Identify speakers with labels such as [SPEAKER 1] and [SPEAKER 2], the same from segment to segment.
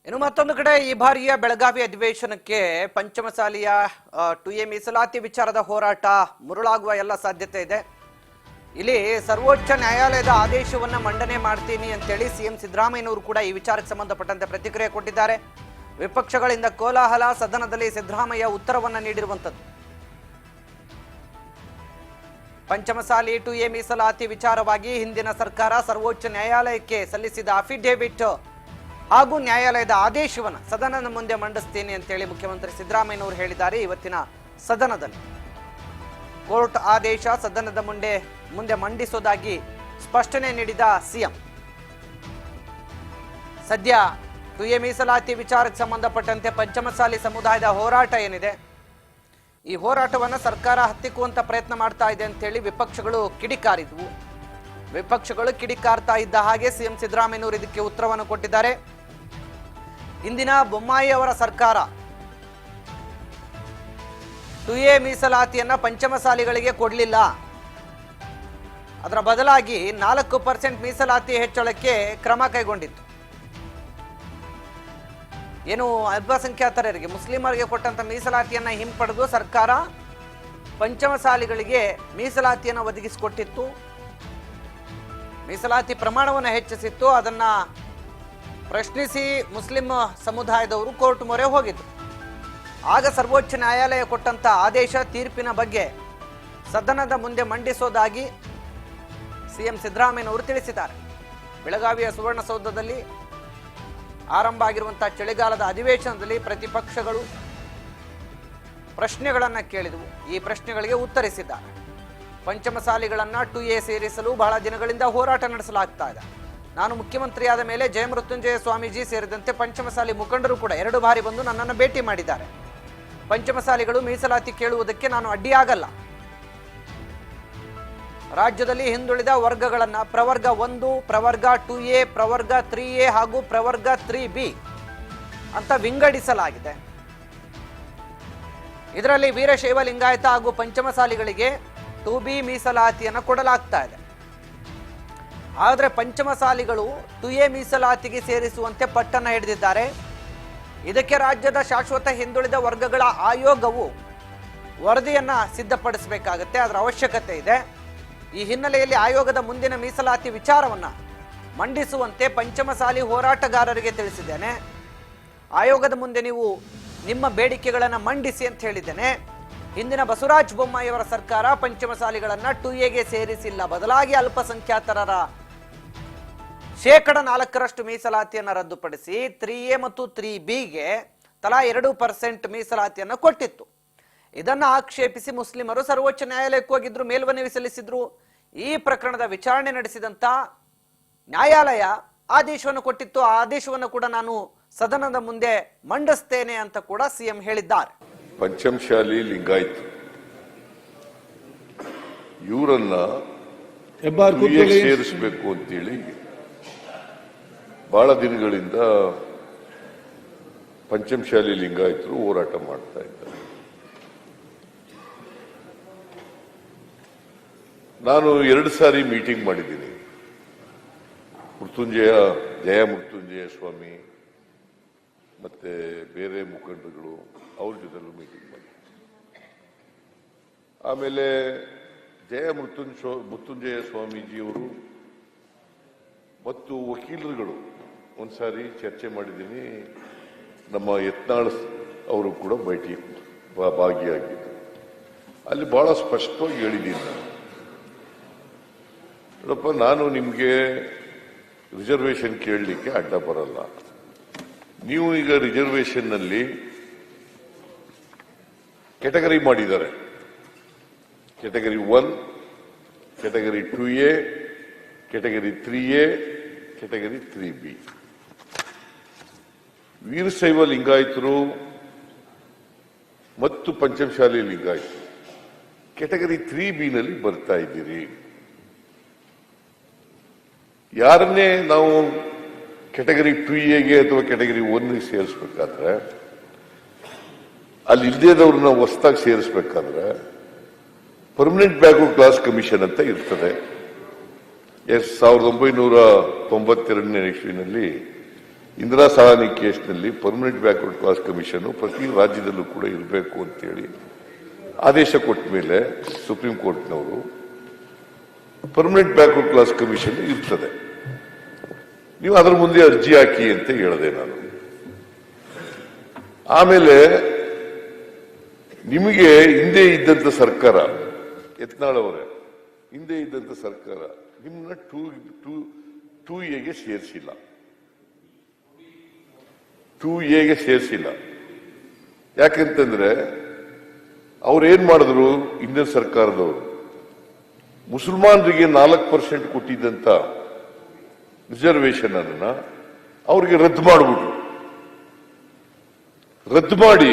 [SPEAKER 1] ಇನ್ನು ಮತ್ತೊಂದು ಕಡೆ ಈ ಬಾರಿಯ ಬೆಳಗಾವಿ ಅಧಿವೇಶನಕ್ಕೆ ಪಂಚಮಸಾಲಿಯ 2A ಮೀಸಲಾತಿ ವಿಚಾರದ ಹೋರಾಟ ಮುರುಳಾಗುವ ಎಲ್ಲ ಸಾಧ್ಯತೆ ಇದೆ. ಇಲ್ಲಿ ಸರ್ವೋಚ್ಚ ನ್ಯಾಯಾಲಯದ ಆದೇಶವನ್ನ ಮಂಡನೆ ಮಾಡ್ತೀನಿ ಅಂತೇಳಿ ಸಿಎಂ ಸಿದ್ದರಾಮಯ್ಯನವರು ಕೂಡ ಈ ವಿಚಾರಕ್ಕೆ ಸಂಬಂಧಪಟ್ಟಂತೆ ಪ್ರತಿಕ್ರಿಯೆ ಕೊಟ್ಟಿದ್ದಾರೆ. ವಿಪಕ್ಷಗಳಿಂದ ಕೋಲಾಹಲ, ಸದನದಲ್ಲಿ ಸಿದ್ದರಾಮಯ್ಯ ಉತ್ತರವನ್ನ ನೀಡಿರುವಂತದ್ದು. ಪಂಚಮಸಾಲಿ 2A ಮೀಸಲಾತಿ ವಿಚಾರವಾಗಿ ಹಿಂದಿನ ಸರ್ಕಾರ ಸರ್ವೋಚ್ಚ ನ್ಯಾಯಾಲಯಕ್ಕೆ ಸಲ್ಲಿಸಿದ ಅಫಿಡೇವಿಟ್ ಹಾಗೂ ನ್ಯಾಯಾಲಯದ ಆದೇಶವನ್ನು ಸದನದ ಮುಂದೆ ಮಂಡಿಸ್ತೀನಿ ಅಂತೇಳಿ ಮುಖ್ಯಮಂತ್ರಿ ಸಿದ್ದರಾಮಯ್ಯನವರು ಹೇಳಿದ್ದಾರೆ. ಇವತ್ತಿನ ಸದನದಲ್ಲಿ ಕೋರ್ಟ್ ಆದೇಶ ಸದನದ ಮುಂದೆ ಮಂಡಿಸೋದಾಗಿ ಸ್ಪಷ್ಟನೆ ನೀಡಿದ ಸಿಎಂ. ಸದ್ಯ 2A ಮೀಸಲಾತಿ ವಿಚಾರಕ್ಕೆ ಸಂಬಂಧಪಟ್ಟಂತೆ ಪಂಚಮಸಾಲಿ ಸಮುದಾಯದ ಹೋರಾಟ ಏನಿದೆ, ಈ ಹೋರಾಟವನ್ನು ಸರ್ಕಾರ ಹತ್ತಿಕ್ಕುವಂತ ಪ್ರಯತ್ನ ಮಾಡ್ತಾ ಇದೆ ಅಂತೇಳಿ ವಿಪಕ್ಷಗಳು ಕಿಡಿಕಾರಿದ್ವು. ವಿಪಕ್ಷಗಳು ಕಿಡಿಕಾರ್ತಾ ಇದ್ದ ಹಾಗೆ ಸಿಎಂ ಸಿದ್ದರಾಮಯ್ಯನವರು ಇದಕ್ಕೆ ಉತ್ತರವನ್ನು ಕೊಟ್ಟಿದ್ದಾರೆ. ಇಂದಿನ ಬೊಮ್ಮಾಯಿ ಅವರ ಸರ್ಕಾರ 2A ಮೀಸಲಾತಿಯನ್ನ ಪಂಚಮಸಾಲಿಗಳಿಗೆ ಕೊಡಲಿಲ್ಲ. ಅದರ ಬದಲಾಗಿ 4% ಮೀಸಲಾತಿ ಹೆಚ್ಚಳಕ್ಕೆ ಕ್ರಮ ಕೈಗೊಂಡಿತ್ತು. ಏನು ಅಲ್ಪಸಂಖ್ಯಾತರಿಗೆ, ಮುಸ್ಲಿಮರಿಗೆ ಕೊಟ್ಟಂತ ಮೀಸಲಾತಿಯನ್ನ ಹಿಂಪಡೆದು ಸರ್ಕಾರ ಪಂಚಮಸಾಲಿಗಳಿಗೆ ಮೀಸಲಾತಿಯನ್ನು ಒದಗಿಸಿಕೊಟ್ಟಿತ್ತು. ಮೀಸಲಾತಿ ಪ್ರಮಾಣವನ್ನು ಹೆಚ್ಚಿಸಿತ್ತು. ಅದನ್ನ ಪ್ರಶ್ನಿಸಿ ಮುಸ್ಲಿಂ ಸಮುದಾಯದವರು ಕೋರ್ಟ್ ಮೊರೆ ಹೋಗಿದ್ರು. ಆಗ ಸರ್ವೋಚ್ಚ ನ್ಯಾಯಾಲಯ ಕೊಟ್ಟಂತ ಆದೇಶ, ತೀರ್ಪಿನ ಬಗ್ಗೆ ಸದನದ ಮುಂದೆ ಮಂಡಿಸೋದಾಗಿ ಸಿಎಂ ಸಿದ್ದರಾಮಯ್ಯನವರು ತಿಳಿಸಿದ್ದಾರೆ. ಬೆಳಗಾವಿಯ ಸುವರ್ಣಸೌಧದಲ್ಲಿ ಆರಂಭ ಆಗಿರುವಂತಹ ಚಳಿಗಾಲದ ಅಧಿವೇಶನದಲ್ಲಿ ಪ್ರತಿಪಕ್ಷಗಳು ಪ್ರಶ್ನೆಗಳನ್ನು ಕೇಳಿದವು. ಈ ಪ್ರಶ್ನೆಗಳಿಗೆ ಉತ್ತರಿಸಿದ್ದಾರೆ. ಪಂಚಮಸಾಲಿಗಳನ್ನ 2A ಸೇರಿಸಲು ಬಹಳ ದಿನಗಳಿಂದ ಹೋರಾಟ ನಡೆಸಲಾಗ್ತಾ ಇದೆ. ನಾನು ಮುಖ್ಯಮಂತ್ರಿಯಾದ ಮೇಲೆ ಜಯಮೃತ್ಯುಂಜಯ ಸ್ವಾಮೀಜಿ ಸೇರಿದಂತೆ ಪಂಚಮಸಾಲಿ ಮುಖಂಡರು ಕೂಡ 2 ಬಾರಿ ಬಂದು ನನ್ನನ್ನು ಭೇಟಿ ಮಾಡಿದ್ದಾರೆ. ಪಂಚಮಸಾಲಿಗಳು ಮೀಸಲಾತಿ ಕೇಳುವುದಕ್ಕೆ ನಾನು ಅಡ್ಡಿಯಾಗಲ್ಲ. ರಾಜ್ಯದಲ್ಲಿ ಹಿಂದುಳಿದ ವರ್ಗಗಳನ್ನ ಪ್ರವರ್ಗ 1, ಪ್ರವರ್ಗ 2A, ಪ್ರವರ್ಗ 3A ಹಾಗೂ ಪ್ರವರ್ಗ 3B ಅಂತ ವಿಂಗಡಿಸಲಾಗಿದೆ. ಇದರಲ್ಲಿ ವೀರಶೈವ ಲಿಂಗಾಯತ ಹಾಗೂ ಪಂಚಮಸಾಲಿಗಳಿಗೆ 2B ಮೀಸಲಾತಿಯನ್ನು ಕೊಡಲಾಗ್ತಾ ಇದೆ. ಆದರೆ ಪಂಚಮಸಾಲಿಗಳು 2A ಮೀಸಲಾತಿಗೆ ಸೇರಿಸುವಂತೆ ಪಟ್ಟನ್ನು ಹಿಡಿದಿದ್ದಾರೆ. ಇದಕ್ಕೆ ರಾಜ್ಯದ ಶಾಶ್ವತ ಹಿಂದುಳಿದ ವರ್ಗಗಳ ಆಯೋಗವು ವರದಿಯನ್ನ ಸಿದ್ಧಪಡಿಸಬೇಕಾಗುತ್ತೆ. ಅದರ ಅವಶ್ಯಕತೆ ಇದೆ. ಈ ಹಿನ್ನೆಲೆಯಲ್ಲಿ ಆಯೋಗದ ಮುಂದಿನ ಮೀಸಲಾತಿ ವಿಚಾರವನ್ನ ಮಂಡಿಸುವಂತೆ ಪಂಚಮಸಾಲಿ ಹೋರಾಟಗಾರರಿಗೆ ತಿಳಿಸಿದ್ದೇನೆ. ಆಯೋಗದ ಮುಂದೆ ನೀವು ನಿಮ್ಮ ಬೇಡಿಕೆಗಳನ್ನು ಮಂಡಿಸಿ ಅಂತ ಹೇಳಿದ್ದೇನೆ. ಹಿಂದಿನ ಬಸವರಾಜ ಬೊಮ್ಮಾಯಿಯವರ ಸರ್ಕಾರ ಪಂಚಮಸಾಲಿಗಳನ್ನ 2Aಗೆ ಸೇರಿಸಿಲ್ಲ. ಬದಲಾಗಿ ಅಲ್ಪಸಂಖ್ಯಾತರ 4% ಮೀಸಲಾತಿಯನ್ನು ರದ್ದುಪಡಿಸಿ 3A ಮತ್ತು 3Bಗೆ ತಲಾ 2% ಮೀಸಲಾತಿಯನ್ನು ಕೊಟ್ಟಿತ್ತು. ಇದನ್ನು ಆಕ್ಷೇಪಿಸಿ ಮುಸ್ಲಿಮರು ಸರ್ವೋಚ್ಚ ನ್ಯಾಯಾಲಯಕ್ಕೆ ಹೋಗಿದ್ರು, ಮೇಲ್ಮನವಿ ಸಲ್ಲಿಸಿದ್ರು. ಈ ಪ್ರಕರಣದ ವಿಚಾರಣೆ ನಡೆಸಿದಂತ ನ್ಯಾಯಾಲಯ ಆದೇಶವನ್ನು ಕೊಟ್ಟಿತ್ತು. ಆ ಆದೇಶವನ್ನು ಕೂಡ ನಾನು ಸದನದ ಮುಂದೆ ಮಂಡಿಸ್ತೇನೆ ಅಂತ ಕೂಡ ಸಿಎಂ ಹೇಳಿದ್ದಾರೆ.
[SPEAKER 2] ಪಂಚಮಶಾಲಿ ಲಿಂಗಾಯತ್ ಇವರನ್ನ ಸೇರಿಸಬೇಕು ಅಂತೇಳಿ ಬಹಳ ದಿನಗಳಿಂದ ಪಂಚಮಶಾಲಿ ಲಿಂಗಾಯತರು ಹೋರಾಟ ಮಾಡ್ತಾ ಇದ್ದಾರೆ. ನಾನು 2 ಸಾರಿ ಮೀಟಿಂಗ್ ಮಾಡಿದ್ದೀನಿ. ಜಯ ಮೃತ್ಯುಂಜಯ ಸ್ವಾಮಿ ಮತ್ತೆ ಬೇರೆ ಮುಖಂಡರುಗಳು ಅವ್ರ ಜೊತೆಲೂ ಮೀಟಿಂಗ್ ಮಾಡಿ, ಆಮೇಲೆ ಜಯ ಮೃತ್ಯುಂಜಯ ಸ್ವಾಮೀಜಿಯವರು ಮತ್ತು ವಕೀಲರುಗಳು ಒಂದ್ಸಾರಿ ಚರ್ಚೆ ಮಾಡಿದ್ದೀನಿ. ನಮ್ಮ ಯತ್ನಾಳ್ ಅವರು ಕೂಡ ಭಾಗಿಯಾಗಿದ್ದರು. ಅಲ್ಲಿ ಬಹಳ ಸ್ಪಷ್ಟವಾಗಿ ಹೇಳಿದ್ದೀನಿ ನೋಡಪ್ಪ, ನಾನು ನಿಮಗೆ ರಿಸರ್ವೇಶನ್ ಕೇಳಲಿಕ್ಕೆ ಅಡ್ಡ ಬರಲ್ಲ. ನೀವು ಈಗ ರಿಸರ್ವೇಶನ್ ನಲ್ಲಿ ಕೆಟಗರಿ ಮಾಡಿದ್ದಾರೆ. Category 1, category 2A, category 3A, category 3B. Veerashaiva ಲಿಂಗಾಯತರು ಮತ್ತು ಪಂಚಮಶಾಲಿ ಲಿಂಗಾಯತರು ಕೆಟಗರಿ 3B ನಲ್ಲಿ ಬರ್ತಾ ಇದ್ದೀರಿ. ಯಾರನ್ನೇ ನಾವು ಕೆಟಗರಿ 2Aಗೆ ಅಥವಾ ಕೆಟಗರಿ 1ಗೆ ಸೇರಿಸಬೇಕಾದ್ರೆ, ಅಲ್ಲಿ ಇಲ್ಲದೇದವ್ರನ್ನ ಹೊಸದಾಗಿ ಸೇರಿಸಬೇಕಾದ್ರೆ ಪರ್ಮನೆಂಟ್ ಬ್ಯಾಕ್ವರ್ಡ್ ಕ್ಲಾಸ್ ಕಮಿಷನ್ ಅಂತ ಇರ್ತದೆ. 1992ನೇ ಇಸ್ವಿನಲ್ಲಿ ಇಂದಿರಾ ಸಹಾನಿ ಕೇಸ್ನಲ್ಲಿ ಪರ್ಮನೆಂಟ್ ಬ್ಯಾಕ್ವರ್ಡ್ ಕ್ಲಾಸ್ ಕಮಿಷನ್ ಪ್ರತಿ ರಾಜ್ಯದಲ್ಲೂ ಕೂಡ ಇರಬೇಕು ಅಂತೇಳಿ ಆದೇಶ ಕೊಟ್ಟ ಮೇಲೆ ಸುಪ್ರೀಂ ಕೋರ್ಟ್ನವರು ಪರ್ಮನೆಂಟ್ ಬ್ಯಾಕ್ವರ್ಡ್ ಕ್ಲಾಸ್ ಕಮಿಷನ್ ಇರ್ತದೆ, ನೀವು ಅದರ ಮುಂದೆ ಅರ್ಜಿ ಹಾಕಿ ಅಂತ ಹೇಳಿದೆ ನಾನು. ಆಮೇಲೆ ನಿಮಗೆ ಹಿಂದೆ ಇದ್ದಂತ ಸರ್ಕಾರ, ಯತ್ನಾಳ್ ಅವರೇ, ಹಿಂದೆ ಇದ್ದಂತ ಸರ್ಕಾರ ನಿಮ್ಮನ್ನ ಟೂ ಎಗೆ ಸೇರಿಸಿಲ್ಲ, 2A ಸೇರಿಸಿಲ್ಲ. ಯಾಕೆಂತಂದ್ರೆ ಅವ್ರೇನ್ ಮಾಡಿದ್ರು, ಹಿಂದಿನ ಸರ್ಕಾರದವರು ಮುಸಲ್ಮಾನರಿಗೆ 4% ಕೊಟ್ಟಿದ್ದಂತ ರಿಸರ್ವೇಶನ್ ಅನ್ನ ಅವ್ರಿಗೆ ರದ್ದು ಮಾಡಿಬಿಟ್ರು. ರದ್ದು ಮಾಡಿ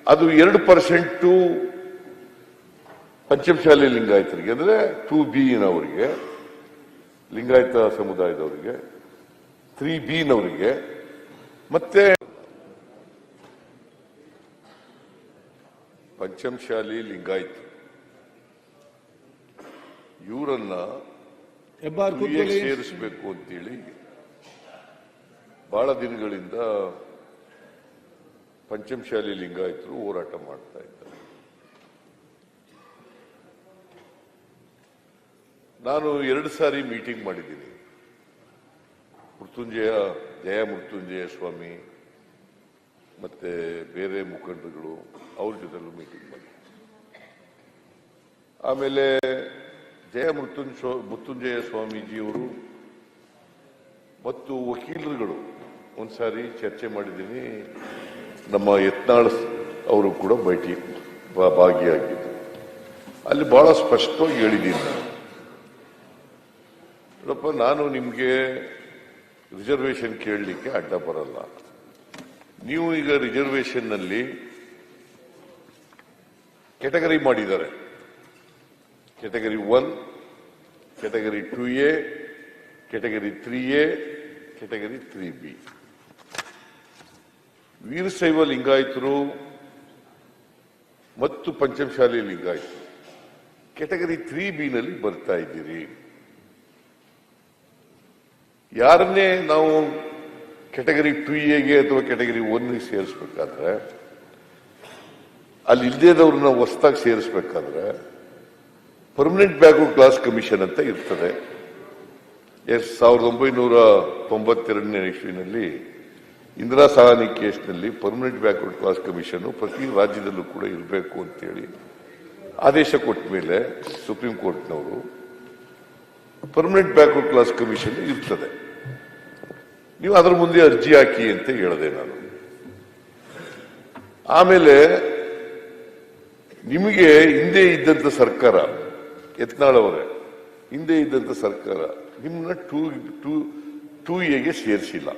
[SPEAKER 2] ಅದು 2% ಪಂಚಮಶಾಲಿ ಲಿಂಗಾಯತರಿಗೆ, ಅಂದ್ರೆ 2B ನವರಿಗೆ, ಲಿಂಗಾಯತ ಸಮುದಾಯದವರಿಗೆ, 3B ನವರಿಗೆ, ಮತ್ತೆ ಪಂಚಮಶಾಲಿ ಲಿಂಗಾಯತ್ ಇವರನ್ನ ಸೇರಿಸಬೇಕು ಅಂತೇಳಿ ಬಹಳ ದಿನಗಳಿಂದ ಪಂಚಮಶಾಲಿ ಲಿಂಗಾಯತರು ಹೋರಾಟ ಮಾಡ್ತಾ ಇದ್ದಾರೆ. ನಾನು 2 ಸಾರಿ ಮೀಟಿಂಗ್ ಮಾಡಿದ್ದೀನಿ. ಜಯ ಮೃತ್ಯುಂಜಯ ಸ್ವಾಮಿ ಮತ್ತೆ ಬೇರೆ ಮುಖಂಡರುಗಳು ಅವ್ರ ಜೊತೆಲೂ ಮೀಟಿಂಗ್ ಮಾಡಿ, ಆಮೇಲೆ ಜಯ ಮೃತ್ಯುಂಜಯ ಸ್ವಾಮೀಜಿಯವರು ಮತ್ತು ವಕೀಲರುಗಳು ಒಂದ್ಸಾರಿ ಚರ್ಚೆ ಮಾಡಿದ್ದೀನಿ. ನಮ್ಮ ಯತ್ನಾಳ್ ಅವರು ಕೂಡ ಭಾಗಿಯಾಗಿದ್ದು, ಅಲ್ಲಿ ಬಹಳ ಸ್ಪಷ್ಟವಾಗಿ ಹೇಳಿದ್ದೀನಿ ನೋಡಪ್ಪ, ನಾನು ನಿಮ್ಗೆ ರಿಸರ್ವೇಶನ್ ಕೇಳಲಿಕ್ಕೆ ಅಡ್ಡ ಬರಲ್ಲ. ನೀವು ಈಗ ರಿಸರ್ವೇಶನ್ ನಲ್ಲಿ ಕೆಟಗರಿ ಮಾಡಿದ್ದಾರೆ, category 1, category 2A, category 3A, category 3B. Veerashaiva ಲಿಂಗಾಯತರು ಮತ್ತು ಪಂಚಮಶಾಲಿ ಲಿಂಗಾಯತರು ಕೆಟಗರಿ 3B ನಲ್ಲಿ ಬರ್ತಾ ಇದ್ದೀರಿ. ಯಾರನ್ನೇ ನಾವು ಕೆಟಗರಿ 2Aಗೆ ಅಥವಾ ಕೆಟಗರಿ 1ಗೆ ಸೇರಿಸಬೇಕಾದ್ರೆ, ಅಲ್ಲಿ ಇಲ್ಲದೇದವ್ರನ್ನ ಹೊಸದಾಗಿ ಸೇರಿಸಬೇಕಾದ್ರೆ ಪರ್ಮನೆಂಟ್ ಬ್ಯಾಕ್ವರ್ಡ್ ಕ್ಲಾಸ್ ಕಮಿಷನ್ ಅಂತ ಇರ್ತದೆ. 1992ನೇ ಇಸ್ವಿನಲ್ಲಿ ಇಂದಿರಾ ಸಹಾನಿ ಕೇಸ್ನಲ್ಲಿ ಪರ್ಮನೆಂಟ್ ಬ್ಯಾಕ್ವರ್ಡ್ ಕ್ಲಾಸ್ ಕಮಿಷನ್ ಪ್ರತಿ ರಾಜ್ಯದಲ್ಲೂ ಕೂಡ ಇರಬೇಕು ಅಂತೇಳಿ ಆದೇಶ ಕೊಟ್ಟ ಮೇಲೆ ಸುಪ್ರೀಂ ಕೋರ್ಟ್ನವರು ಪರ್ಮನೆಂಟ್ ಬ್ಯಾಕ್ವರ್ಡ್ ಕ್ಲಾಸ್ ಕಮಿಷನ್ ಇರ್ತದೆ, ನೀವು ಅದರ ಮುಂದೆ ಅರ್ಜಿ ಹಾಕಿ ಅಂತ ಹೇಳಿದೆ ನಾನು. ಆಮೇಲೆ ನಿಮಗೆ ಹಿಂದೆ ಇದ್ದಂತ ಸರ್ಕಾರ, ಯತ್ನಾಳ್ ಅವರೇ, ಹಿಂದೆ ಇದ್ದಂತ ಸರ್ಕಾರ ನಿಮ್ಮನ್ನ 2A ಸೇರಿಸಿಲ್ಲ,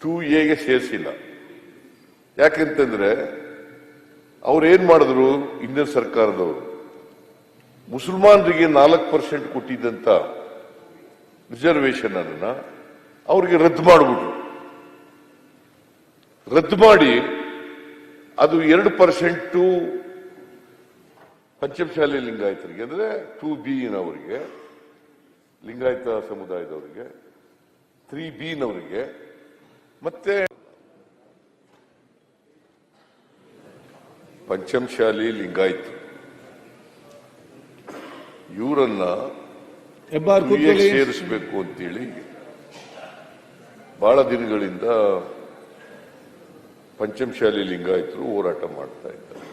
[SPEAKER 2] 2A ಸೇರಿಸಿಲ್ಲ. ಯಾಕೆಂತಂದ್ರೆ ಅವ್ರೇನ್ ಮಾಡಿದ್ರು, ಹಿಂದಿನ ಸರ್ಕಾರದವರು ಮುಸಲ್ಮಾನರಿಗೆ 4% ಕೊಟ್ಟಿದ್ದಂತ ರಿಸರ್ವೇಶನ್ ಅನ್ನ ಅವ್ರಿಗೆ ರದ್ದು ಮಾಡಿಬಿಟ್ರು. ರದ್ದು ಮಾಡಿ ಅದು 2% ಪಂಚಮಶಾಲಿ ಲಿಂಗಾಯತರಿಗೆ, ಅಂದ್ರೆ 2B ನವರಿಗೆ, ಲಿಂಗಾಯತ ಸಮುದಾಯದವರಿಗೆ, 3B ನವರಿಗೆ, ಮತ್ತೆ ಪಂಚಮಶಾಲಿ ಲಿಂಗಾಯತ್ ಇವರನ್ನ ಸೇರಿಸಬೇಕು ಅಂತೇಳಿ ಬಹಳ ದಿನಗಳಿಂದ ಪಂಚಮಶಾಲಿ ಲಿಂಗಾಯತರು ಹೋರಾಟ ಮಾಡ್ತಾ ಇದ್ದಾರೆ.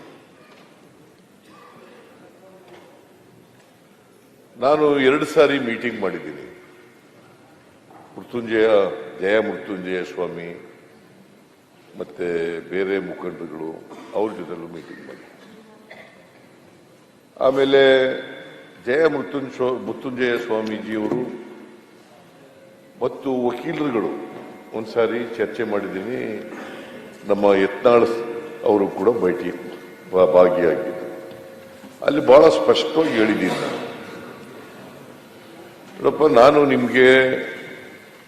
[SPEAKER 2] ನಾನು 2 ಸಾರಿ ಮೀಟಿಂಗ್ ಮಾಡಿದ್ದೀನಿ. ಜಯ ಮೃತ್ಯುಂಜಯ ಸ್ವಾಮಿ ಮತ್ತೆ ಬೇರೆ ಮುಖಂಡರುಗಳು ಅವ್ರ ಜೊತೆಲೂ ಮೀಟಿಂಗ್ ಮಾಡಿ, ಆಮೇಲೆ ಜಯ ಮೃತ್ಯುಂಜಯ ಸ್ವಾಮೀಜಿಯವರು ಮತ್ತು ವಕೀಲರುಗಳು ಒಂದ್ಸಾರಿ ಚರ್ಚೆ ಮಾಡಿದ್ದೀನಿ. ನಮ್ಮ ಯತ್ನಾಳ್ ಅವರು ಕೂಡ ಭಾಗಿಯಾಗಿದ್ದು, ಅಲ್ಲಿ ಬಹಳ ಸ್ಪಷ್ಟವಾಗಿ ಹೇಳಿದ್ದೀನಿ ನಾನು. ನೋಡಪ್ಪ, ನಾನು ನಿಮ್ಗೆ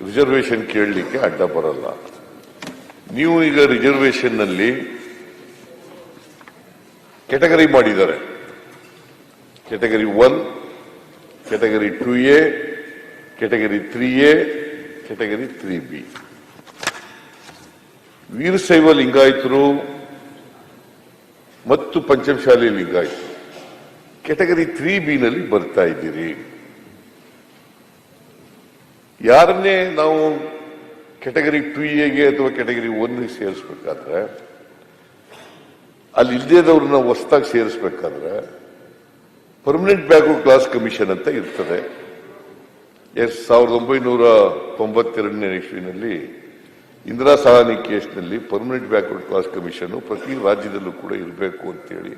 [SPEAKER 2] ರಿಸರ್ವೇಶನ್ ಕೇಳಲಿಕ್ಕೆ ಅಡ್ಡ ಬರಲ್ಲ. ನೀವು ಈಗ ರಿಸರ್ವೇಶನ್ ನಲ್ಲಿ ಕೆಟಗರಿ ಮಾಡಿದ್ದಾರೆ, category 1, category 2A, category 3A, category 3B. Veerashaiva ಲಿಂಗಾಯತರು ಮತ್ತು ಪಂಚಮಶಾಲಿ ಲಿಂಗಾಯತರು ಕೆಟಗರಿ 3B ನಲ್ಲಿ ಬರ್ತಾ ಇದ್ದೀರಿ. ಯಾರನ್ನೇ ನಾವು ಕೆಟಗರಿ 2Aಗೆ ಅಥವಾ ಕೆಟಗರಿ 1ಗೆ ಸೇರಿಸಬೇಕಾದ್ರೆ, ಅಲ್ಲಿ ಇಲ್ಲದೇದವ್ರನ್ನ ಹೊಸದಾಗಿ ಸೇರಿಸಬೇಕಾದ್ರೆ ಪರ್ಮನೆಂಟ್ ಬ್ಯಾಕ್ವರ್ಡ್ ಕ್ಲಾಸ್ ಕಮಿಷನ್ ಅಂತ ಇರ್ತದೆ. 1992ನೇ ಇಸ್ವಿನಲ್ಲಿ ಇಂದಿರಾ ಸಹಾನಿ ಕೇಸ್ನಲ್ಲಿ ಪರ್ಮನೆಂಟ್ ಬ್ಯಾಕ್ವರ್ಡ್ ಕ್ಲಾಸ್ ಕಮಿಷನ್ ಪ್ರತಿ ರಾಜ್ಯದಲ್ಲೂ ಕೂಡ ಇರಬೇಕು ಅಂತೇಳಿ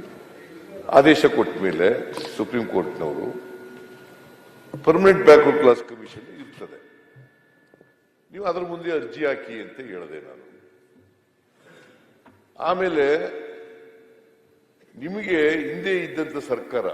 [SPEAKER 2] ಆದೇಶ ಕೊಟ್ಟ ಮೇಲೆ ಸುಪ್ರೀಂ ಕೋರ್ಟ್ನವರು ಪರ್ಮನೆಂಟ್ ಬ್ಯಾಕ್ವರ್ಡ್ ಕ್ಲಾಸ್ ಕಮಿಷನ್ ಇರ್ತದೆ. ನೀವು ಅದರ ಮುಂದೆ ಅರ್ಜಿ ಹಾಕಿ ಅಂತ ಹೇಳಿದೆ ನಾನು. ಆಮೇಲೆ ನಿಮಗೆ ಹಿಂದೆ ಇದ್ದಂತ ಸರ್ಕಾರ